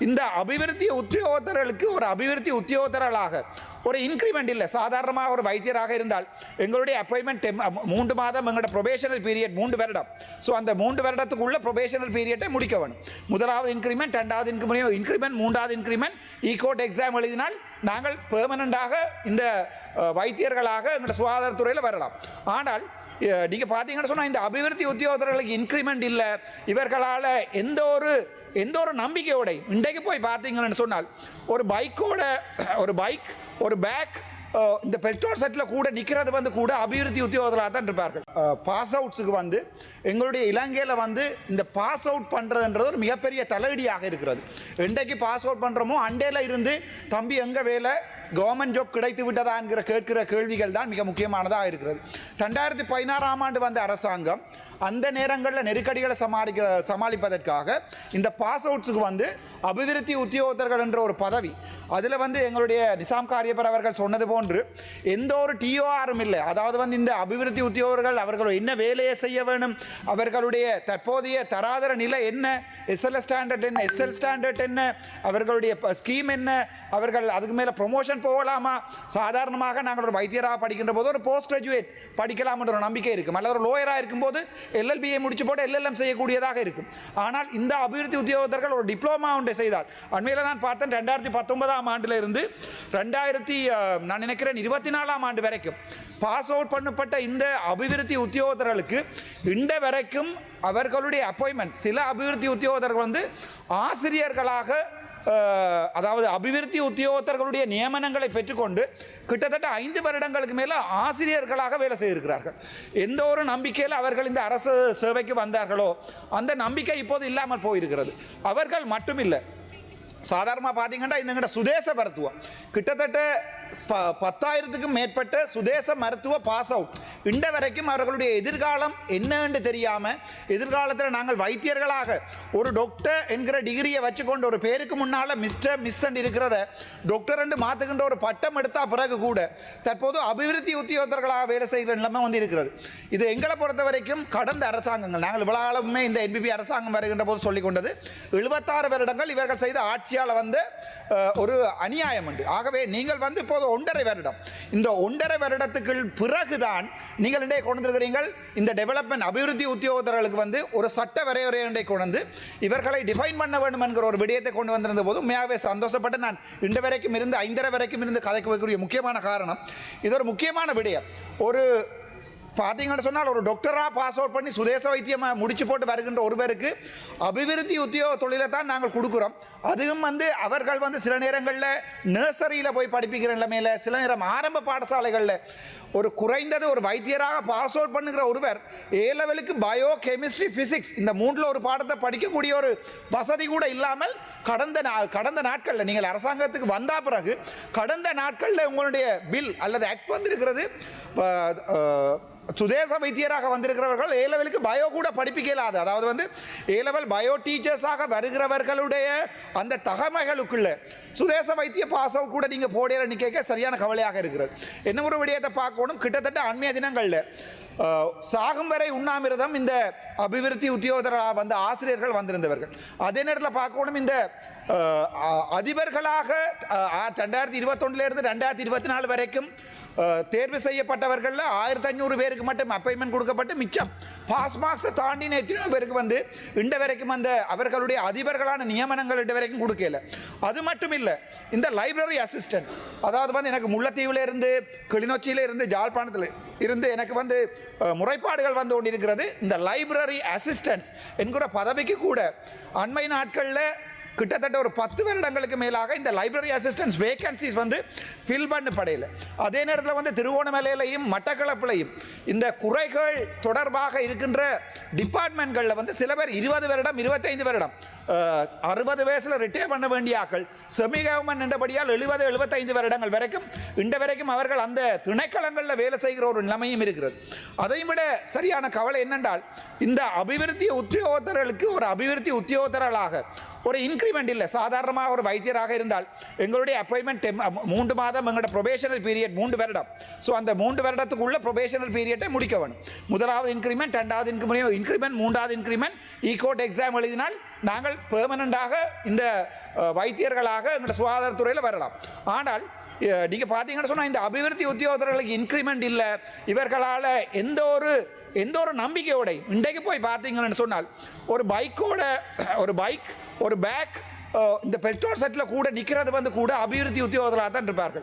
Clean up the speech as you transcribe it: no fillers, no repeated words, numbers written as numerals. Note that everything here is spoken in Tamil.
இந்த அபிவிருத்தி உத்தியோகத்தர்களுக்கு ஒரு அபிவிருத்தி உத்தியோகத்தர்களாக ஒரு இன்க்ரிமெண்ட் இல்லை. சாதாரணமாக ஒரு வைத்தியராக இருந்தால் எங்களுடைய அப்பாயின்மெண்ட் 3 மாதம் எங்களோட ப்ரொபேஷனல் பீரியட் 3 வருடம். ஸோ அந்த 3 வருடத்துக்குள்ள ப்ரொபேஷனல் பீரியட்டை முடிக்க வேணும். முதலாவது இன்க்ரிமெண்ட், 2வது இன்க்ரிமெண்ட், 3வது இன்க்ரிமெண்ட் ஈகோட் எக்ஸாம் எழுதினால் நாங்கள் பெர்மனண்டாக இந்த வைத்தியர்களாக எங்களோட சுகாதாரத்துறையில் வரலாம். ஆனால் நீங்கள் பார்த்தீங்கன்னு சொன்னால் இந்த அபிவிருத்தி உத்தியோகத்தர்களுக்கு இன்க்ரிமெண்ட் இல்லை. இவர்களால் எந்த ஒரு நம்பிக்கையோட இன்றைக்கு போய் பார்த்தீங்கன்னு சொன்னால் ஒரு பைக் ஒரு பேக் இந்த பெட்ரோல் செட்டில் கூட நிற்கிறது கூட அபிவிருத்தி உத்தியோகத்தராக தான் இருப்பார்கள். பாஸ் அவுட்ஸுக்கு எங்களுடைய இலங்கையில் இந்த பாஸ் அவுட் பண்ணுறதுன்றது ஒரு மிகப்பெரிய தலையடியாக இருக்கிறது. இன்றைக்கு பாஸ் அவுட் பண்ணுறோமோ அண்டையில் இருந்து தம்பி எங்கே வேலை, கவர்மெண்ட் ஜாப் கிடைத்து விட்டதா என்கிற கேட்கிற கேள்விகள் தான் மிக முக்கியமானதாக இருக்கிறது. 2016ஆம் ஆண்டு வந்த அரசாங்கம் அந்த நேரங்களில் நெருக்கடிகளை சமாளிப்பதற்காக இந்த பாஸ் அவுட்ஸுக்கு அபிவிருத்தி உத்தியோகத்தர்கள் என்ற ஒரு பதவி, அதில் எங்களுடைய நிசாம் காரியப்பர் அவர்கள் சொன்னது போன்று எந்த ஒரு டிஓஆரும் இல்லை. அதாவது இந்த அபிவிருத்தி உத்தியோகர்கள் அவர்கள் என்ன வேலையை செய்ய வேணும், அவர்களுடைய தற்போதைய தராதர நிலை என்ன, எஸ்எல்எஸ் ஸ்டாண்டர்ட் என்ன, எஸ்எல் ஸ்டாண்டர்ட் என்ன, அவர்களுடைய ஸ்கீம் என்ன, அவர்கள் அதுக்கு மேலே ப்ரொமோஷன் போகலாமா. சாதாரணமாக நாங்கள் ஒரு வைத்தியராக படிக்கின்ற போது ஒரு போஸ்ட் கிராஜுவேட் படிக்கலாம் என்ற ஒரு நம்பிக்கை இருக்கும். அல்லது ஒரு லோயராக இருக்கும்போது எல்எல்பியை முடிச்சு போட்டு எல்எல்எம் செய்யக்கூடியதாக இருக்கும். ஆனால் இந்த அபிவிருத்தி உத்தியோகத்தர்கள் ஒரு டிப்ளமா ஒன்றை செய்தால், அண்மையில் நான் பார்த்தேன் 2019ஆம் ஆண்டில் இருந்து 2024ஆம் ஆண்டு வரைக்கும் பாஸ் அவுட் பண்ணப்பட்ட இந்த அபிவிருத்தி உத்தியோகத்தர்களுக்கு இன்ற வரைக்கும் அவர்களுடைய அப்பாயின்மெண்ட், சில அபிவிருத்தி உத்தியோகத்தர்கள் ஆசிரியர்களாக, அதாவது அபிவிருத்தி உத்தியோகத்தர்களுடைய நியமனங்களை பெற்றுக்கொண்டு கிட்டத்தட்ட 5 வருடங்களுக்கு மேலே ஆசிரியர்களாக வேலை செய்திருக்கிறார்கள். எந்த ஒரு நம்பிக்கையில் அவர்கள் இந்த அரசு சேவைக்கு வந்தார்களோ அந்த நம்பிக்கை இப்போது இல்லாமல் போயிருக்கிறது. அவர்கள் மட்டுமில்லை, சாதாரணமாக பார்த்தீங்கன்னா இந்த சுதேச மருத்துவம் கிட்டத்தட்ட 10,000க்கும் மேற்பட்ட சுதேச மருத்துவ பாஸ் அவுட் இன்ற வரைக்கும் அவர்களுடைய எதிர்காலம் என்னன்னு தெரியாமல், எதிர்காலத்தில் நாங்கள் வைத்தியர்களாக ஒரு டாக்டர் என்கிற டிகிரியை வச்சுக்கொண்டு ஒரு பேருக்கு முன்னால் மிஸ்டர் மிஸ் இருக்கிறத டாக்டர் என்று மாற்றுகின்ற ஒரு பட்டம் எடுத்தால் பிறகு கூட தற்போது அபிவிருத்தி உத்தியோகத்தர்களாக வேலை செய்கிற நிலைமை இருக்கிறது. இது எங்களை பொறுத்த வரைக்கும் கடந்த அரசாங்கங்கள், நாங்கள் இவ்வளவு காலமே இந்த என்பிபி அரசாங்கம் வருகின்ற போது சொல்லிக் கொண்டது 76 வருடங்கள் இவர்கள் செய்த ஆட்சியால் ஒரு அநியாயம் உண்டு. ஆகவே நீங்கள் இப்போது 1.5 வருடம், இந்த 1.5 வருடத்துக்கு பிறகுதான் நீங்கள் இன்றைய கொண்டிருக்கிறீர்கள் இந்த டெவலப்மெண்ட் அபிவிருத்தி உத்தியோகத்தர்களுக்கு ஒரு சட்ட வரையறை கொண்டு இவர்களை டிஃபைன் பண்ண வேண்டும் என்கிற ஒரு விடயத்தை கொண்டு வந்திருந்த போது உண்மையாகவே சந்தோஷப்பட்டு நான் இன்று வரைக்கும் இருந்து 5.5 வரைக்கும் இருந்து கதைக்கு வைக்கக்கூடிய முக்கியமான காரணம் இது. ஒரு முக்கியமான விடயம், ஒரு பார்த்தீங்கன்னு சொன்னால் ஒரு டாக்டராக பாஸ் அவுட் பண்ணி சுதேச வைத்தியமாக முடிச்சு போட்டு வருகின்ற ஒருவருக்கு அபிவிருத்தி உத்தியோக தொழிலை தான் நாங்கள் கொடுக்குறோம். அதுவும் அவர்கள் சில நேரங்களில் நர்சரியில் போய் படிப்பிக்கிற நிலைமையில், சில நேரம் ஆரம்ப பாடசாலைகளில் ஒரு குறைந்தது ஒரு வைத்தியராக பாஸ் அவுட் பண்ணுகிற ஒருவர் ஏ லெவலுக்கு பயோ, கெமிஸ்ட்ரி, ஃபிசிக்ஸ் இந்த 3ல் ஒரு பாடத்தை படிக்கக்கூடிய ஒரு வசதி கூட இல்லாமல் கடந்த நாட்களில் நீங்கள் அரசாங்கத்துக்கு வந்த பிறகு கடந்த நாட்களில் உங்களுடைய பில் அல்லது ஆக்ட் வந்திருக்கிறது. சுதேச வைத்தியராக வந்திருக்கிறவர்கள் ஏ லெவலுக்கு பயோ கூட படிப்பிக்க இயலாது. அதாவது ஏ லெவல் பயோ டீச்சர்ஸாக வருகிறவர்களுடைய அந்த தகமைகளுக்குள்ள சுதேச வைத்திய பாஸ் அவுட் கூட நீங்கள் போடையில நிற்க சரியான கவலையாக இருக்கிறது. என்ன ஒரு விடயத்தை பார்க்கணும், கிட்டத்தட்ட அண்மைய தினங்களில் சாகும் வரை உண்ணாமிரதம் இந்த அபிவிருத்தி உத்தியோகத்தராக ஆசிரியர்கள் வந்திருந்தவர்கள். அதே நேரத்தில் பார்க்கணும், இந்த அதிபர்களாக 2021 2024 வரைக்கும் தேர்வு செய்யப்பட்டவர்களில் 1500 பேருக்கு மட்டும் அப்பாயின்மெண்ட் கொடுக்கப்பட்டு மிச்சம் பாஸ் மார்க்ஸை தாண்டின எத்தனையோ பேருக்கு இன்று வரைக்கும் அவர்களுடைய அதிபர்களான நியமனங்கள் இன்று வரைக்கும் கொடுக்கல. அது மட்டும் இல்லை, இந்த லைப்ரரி அசிஸ்டன்ஸ், அதாவது எனக்கு முல்லைத்தீவில் இருந்து, கிளிநொச்சியில் இருந்து, ஜாழ்ப்பாணத்தில் இருந்து எனக்கு முறைப்பாடுகள் கொண்டிருக்கிறது. இந்த லைப்ரரி அசிஸ்டன்ஸ் என்கிற பதவிக்கு கூட அண்மை நாட்களில் கிட்டத்தட்ட ஒரு 10 வருடங்களுக்கு மேலாக இந்த லைப்ரரி அசிஸ்டன்ஸ் வேகன்சிஸ் ஃபில் பண்ணப்படையில். அதே நேரத்தில் திருவோணமலையிலையும் மட்டக்களப்பிலையும் இந்த குறைகள் தொடர்பாக இருக்கின்ற டிபார்ட்மெண்ட்களில் சில பேர் 20 வருடம் 25 வருடம் 60 வயசில் ரிட்டையர் பண்ண வேண்டிய ஆக்கள் செமி கவர்மெண்ட் என்றபடியால் 70-75 வருடங்கள் வரைக்கும் இன்று வரைக்கும் அவர்கள் அந்த திணைக்களங்களில் வேலை செய்கிற ஒரு நிலைமையும் இருக்கிறது. அதையும் விட சரியான கவலை என்னென்றால் இந்த அபிவிருத்தி உத்தியோகத்தர்களுக்கு ஒரு அபிவிருத்தி உத்தியோகத்தர்களாக ஒரு இன்க்ரிமெண்ட் இல்லை. சாதாரணமாக ஒரு வைத்தியராக இருந்தால் எங்களுடைய அப்பாயின்மெண்ட் 3 மாதம் எங்களோட ப்ரொபேஷனல் பீரியட் 3 வருடம். ஸோ அந்த 3 வருடத்துக்குள்ள ப்ரொபேஷனல் பீரியட்டை முடிக்க வேணும். முதலாவது இன்க்ரிமெண்ட், 2வது இன்க்ரிமெண்ட், 3வது இன்க்ரிமெண்ட் ஈகோட் எக்ஸாம் எழுதினால் நாங்கள் பெர்மனண்டாக இந்த வைத்தியர்களாக எங்களோட சுகாதாரத்துறையில் வரலாம். ஆனால் நீங்கள் பார்த்தீங்கன்னு சொன்னால் இந்த அபிவிருத்தி உத்தியோகத்தர்களுக்கு இன்க்ரிமெண்ட் இல்லை, இவர்களால் எந்த ஒரு நம்பிக்கையோட இன்றைக்கு போய் பார்த்தீங்கன்னு சொன்னால் ஒரு பைக் ஒரு பேக் இந்த பெட்ரோல் செட்டில் கூட நிற்கிறது கூட அபிவிருத்தி உத்தியோகத்தராக தான் இருப்பார்கள்.